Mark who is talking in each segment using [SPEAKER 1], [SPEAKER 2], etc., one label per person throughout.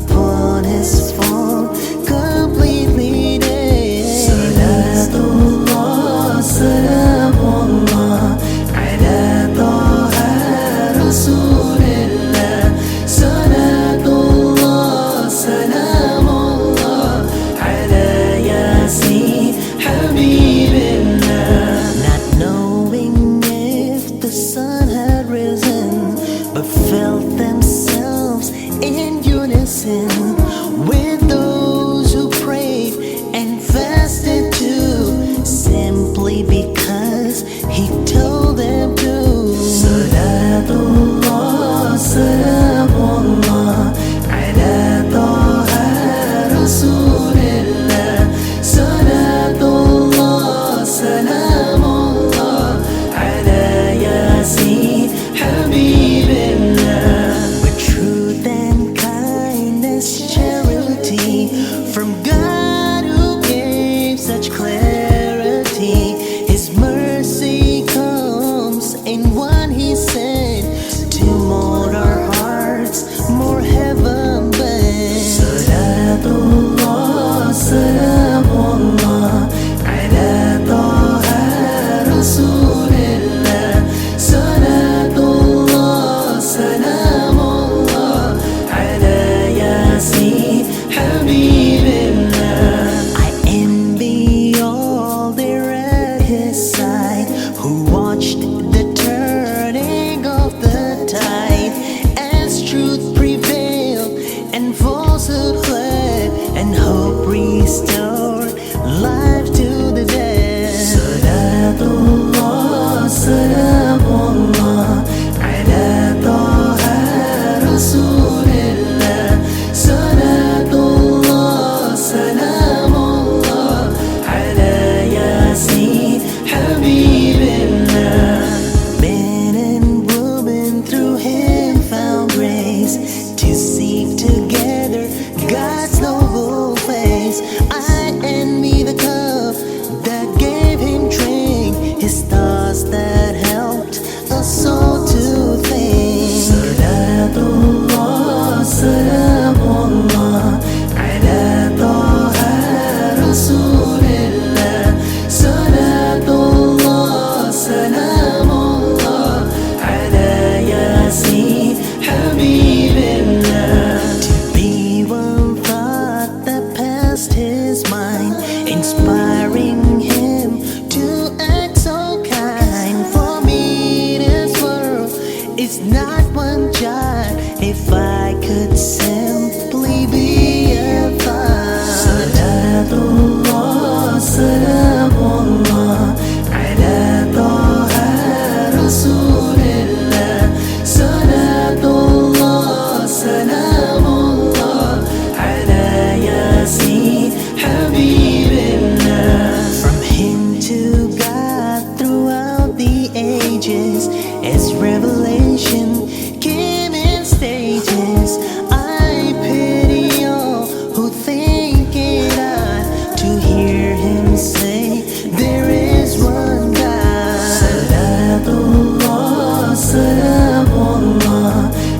[SPEAKER 1] upon his phone, completely dead. Salatullah, salamullah, ala taha rasulillah. Salatullah, salamullah, ala yasin habibillah. Not knowing if the sun had risen, but felt themselves in unison with those who prayed and fasted too, simply because he told them to. Salatullah, salamullah, ala taha rasulillah. Salatullah, salamullah, ala yasin habibillah. With truth and kindness, charity from God who gave such clarity. His mercy comes in what he said to mold our hearts more heaven bent. Salatullah, salamullah, ala taha rasulillah. Salatullah, salamullah, ala yasin habibillah. I envy all there at his side who watched the turning of the tide as truth prevailed and falsehood fled and hope restored life to the dead. Salatullah, salamullah, ala taha rasulillah. Salatullah, salamullah, ala yasin habibillah. Men and women through him found grace to seek together God's noble face. I envy the cup that gave him drink, his stars that helped us all to think. Salatullah, salamullah, ala taha rasulillah. Salatullah, salamullah, ala yasin habibillah. Min and women through him found grace to seek together God's noble face. I envy the cup that gave him drink, his stars that helped us all to think. Salatullah, salamullah, ala taha rasulillah. Salatullah, salamullah, ala yasin habibillah. To be one thought that passed his mind, inspiring him to act so kind. For me this world is not one jot, if I could simply be a thought. Salatullah, salamullah, ala taha rasulillah. Salatullah, salamullah, ala yasin habibillah. Min and women through him found grace to seek together God's noble face. I envy the cup that gave him drink, his stars that helped us all to think. Salatullah, salamullah, ala taha rasulillah. Salatullah, salamullah, ala yasin habibillah. To be one thought that passed his mind, inspiring him to act so kind. For me this world is not one jot, if I could simply be a thought. Salatullah, salamullah, ala taha rasulillah. Salatullah, salamullah, ala yasin habibillah. From him to God throughout the ages, as revelation came in stages. I pity all who think it odd to hear him say there is one God. Salatullah, salamullah,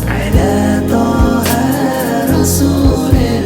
[SPEAKER 1] ala taha rasulillah.